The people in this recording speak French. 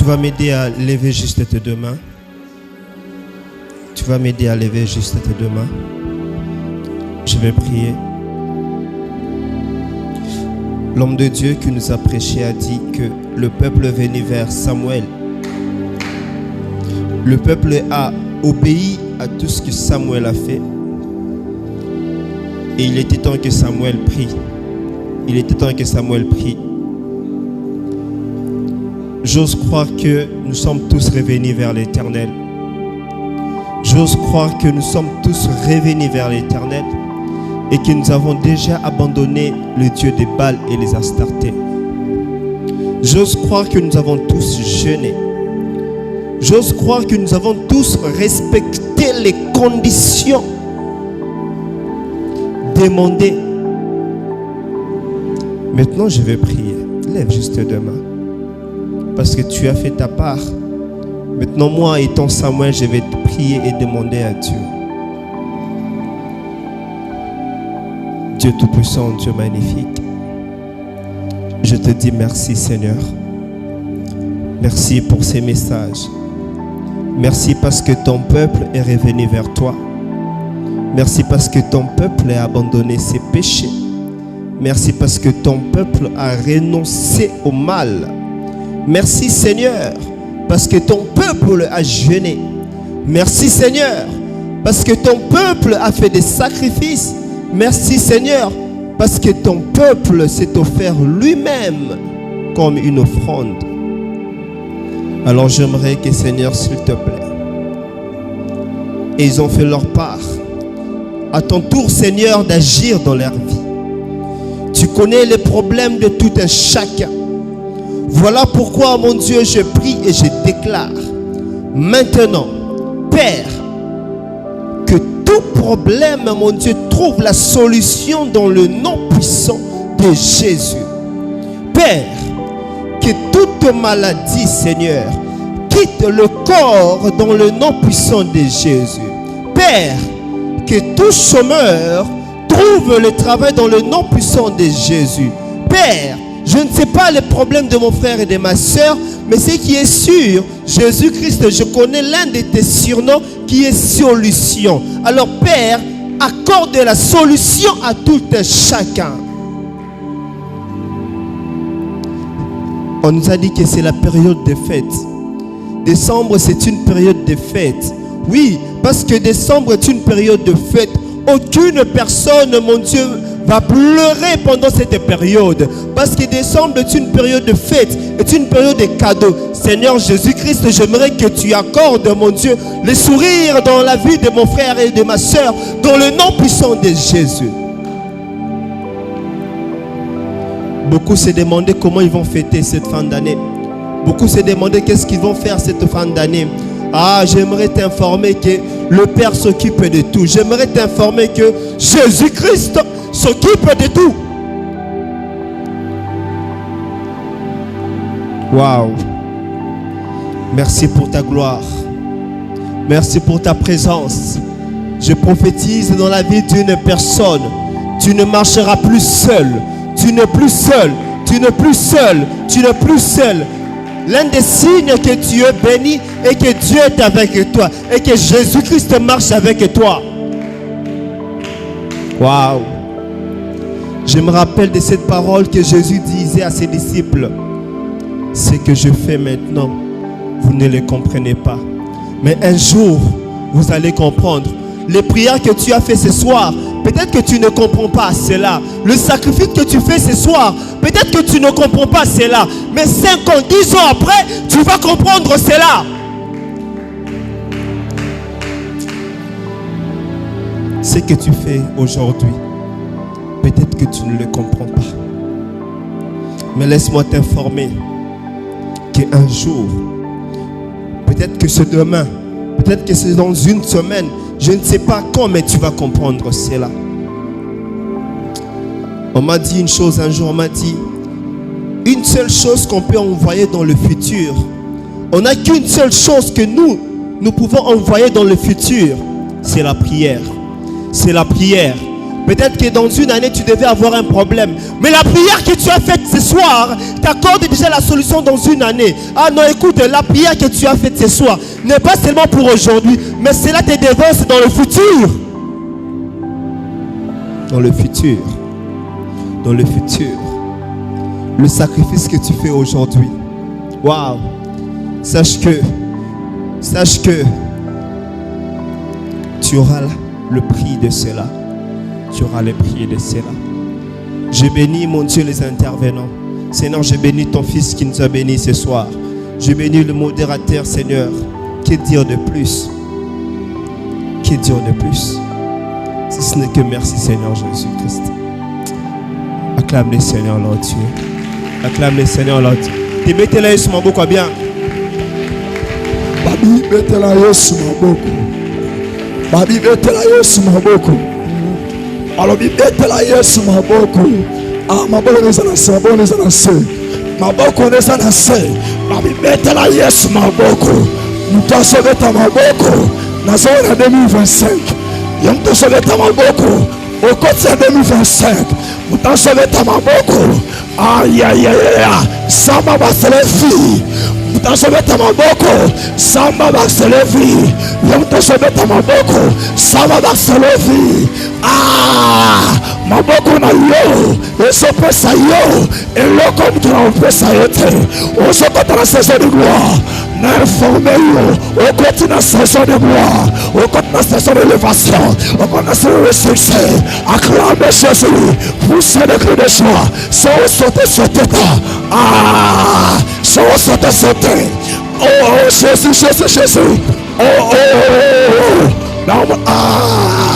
vas m'aider à lever juste tes deux mains. Tu vas m'aider à lever juste tes deux mains. Je vais prier. L'homme de Dieu qui nous a prêché a dit que le peuple venait vers Samuel. Le peuple a obéi à tout ce que Samuel a fait. Et il était temps que Samuel prie. Il était temps que Samuel prie. J'ose croire que nous sommes tous revenus vers l'Éternel. J'ose croire que nous sommes tous revenus vers l'Éternel et que nous avons déjà abandonné le Dieu des Baals et les Astartés. J'ose croire que nous avons tous jeûné. J'ose croire que nous avons tous respecté les conditions demandées. Maintenant, je vais prier. Lève juste deux mains. Parce que tu as fait ta part. Maintenant, moi, étant Samuel, je vais te prier et demander à Dieu. Dieu Tout-Puissant, Dieu magnifique. Je te dis merci, Seigneur. Merci pour ces messages. Merci parce que ton peuple est revenu vers toi. Merci parce que ton peuple a abandonné ses péchés. Merci parce que ton peuple a renoncé au mal. Merci Seigneur, parce que ton peuple a jeûné. Merci Seigneur, parce que ton peuple a fait des sacrifices. Merci Seigneur, parce que ton peuple s'est offert lui-même comme une offrande. Alors j'aimerais que Seigneur, s'il te plaît, et ils ont fait leur part. À ton tour Seigneur d'agir dans leur vie. Tu connais les problèmes de tout un chacun. Voilà pourquoi, mon Dieu, je prie et je déclare maintenant, Père, que tout problème, mon Dieu, trouve la solution dans le nom puissant de Jésus. Père, que toute maladie, Seigneur, quitte le corps dans le nom puissant de Jésus. Père, que tout chômeur trouve le travail dans le nom puissant de Jésus. Père, je ne sais pas les problèmes de mon frère et de ma soeur, mais ce qui est sûr, Jésus-Christ, je connais l'un de tes surnoms qui est solution. Alors Père, accorde la solution à tout un chacun. On nous a dit que c'est la période des fêtes. Décembre, c'est une période de fête. Oui, parce que décembre est une période de fête. Aucune personne, mon Dieu, va pleurer pendant cette période. Parce que décembre est une période de fête, est une période de cadeaux. Seigneur Jésus-Christ, j'aimerais que tu accordes, mon Dieu, le sourire dans la vie de mon frère et de ma soeur, dans le nom puissant de Jésus. Beaucoup se demandaient comment ils vont fêter cette fin d'année. Beaucoup se demandaient qu'est-ce qu'ils vont faire cette fin d'année. Ah, j'aimerais t'informer que le Père s'occupe de tout. J'aimerais t'informer que Jésus-Christ s'occupe de tout. Waouh. Merci pour ta gloire. Merci pour ta présence. Je prophétise dans la vie d'une personne. Tu ne marcheras plus seul. Tu n'es plus seul. Tu n'es plus seul. Tu n'es plus seul. L'un des signes que tu es béni et que Dieu est avec toi et que Jésus-Christ marche avec toi. Waouh. Je me rappelle de cette parole que Jésus disait à ses disciples. Ce que je fais maintenant, vous ne le comprenez pas. Mais un jour, vous allez comprendre. Les prières que tu as fait ce soir, peut-être que tu ne comprends pas cela. Le sacrifice que tu fais ce soir, peut-être que tu ne comprends pas cela. Mais 5 ans, 10 ans après, tu vas comprendre cela. Ce que tu fais aujourd'hui, peut-être que tu ne le comprends pas. Mais laisse-moi t'informer qu'un jour, peut-être que c'est demain, peut-être que c'est dans une semaine, je ne sais pas quand, mais tu vas comprendre cela. On m'a dit une chose un jour, on m'a dit, une seule chose qu'on peut envoyer dans le futur. On n'a qu'une seule chose que nous pouvons envoyer dans le futur. C'est la prière. C'est la prière. Peut-être que dans une année, tu devais avoir un problème. Mais la prière que tu as faite ce soir t'accorde déjà la solution dans une année. Ah non, écoute, la prière que tu as faite ce soir n'est pas seulement pour aujourd'hui, mais cela te devance dans le futur. Dans le futur. Dans le futur. Le sacrifice que tu fais aujourd'hui. Waouh. Sache que tu auras le prix de cela. Tu auras le prix de cela. Je bénis, mon Dieu, les intervenants. Seigneur, je bénis ton Fils qui nous a bénis ce soir. Je bénis le modérateur, Seigneur. Que dire de plus? Que dire de plus? Si ce n'est que merci, Seigneur Jésus-Christ. Acclame le Seigneur, Lord Dieu. Acclame le Seigneur, Lord Dieu. Tu mettez la Yesu maboko bien. Babi mettez la Yesu maboko. Babi mettez la Yesu maboko. Alors mettez la Yesu maboko. Ah, maboko neza na se, maboko neza na se. Maboko neza na se. Babi mettez la Yesu maboko. Mutasove ta maboko. Nazo na 2025. Yamtasove ta maboko. Au côté 2025. Mutasove ta maboko. Aïe aïe aïe. Samba va se lever. Mutasove ta maboko. Samba va se lever. Yamtasove ta maboko. Samba va se lever. Ah, maboko na yo. Eso pesa yo. Eloko mtuna pesa yote. Oso kota na saison de gloire. Na informe yo. Okoti na saison de gloire. Okoti na saison d'élévation. Okoti na saison de succès. Acclame Jésus. Poussez le cri de joie. Sauter sur tête. Ah, sauter. Oh, Jésus. Oh, oh, oh. Ah.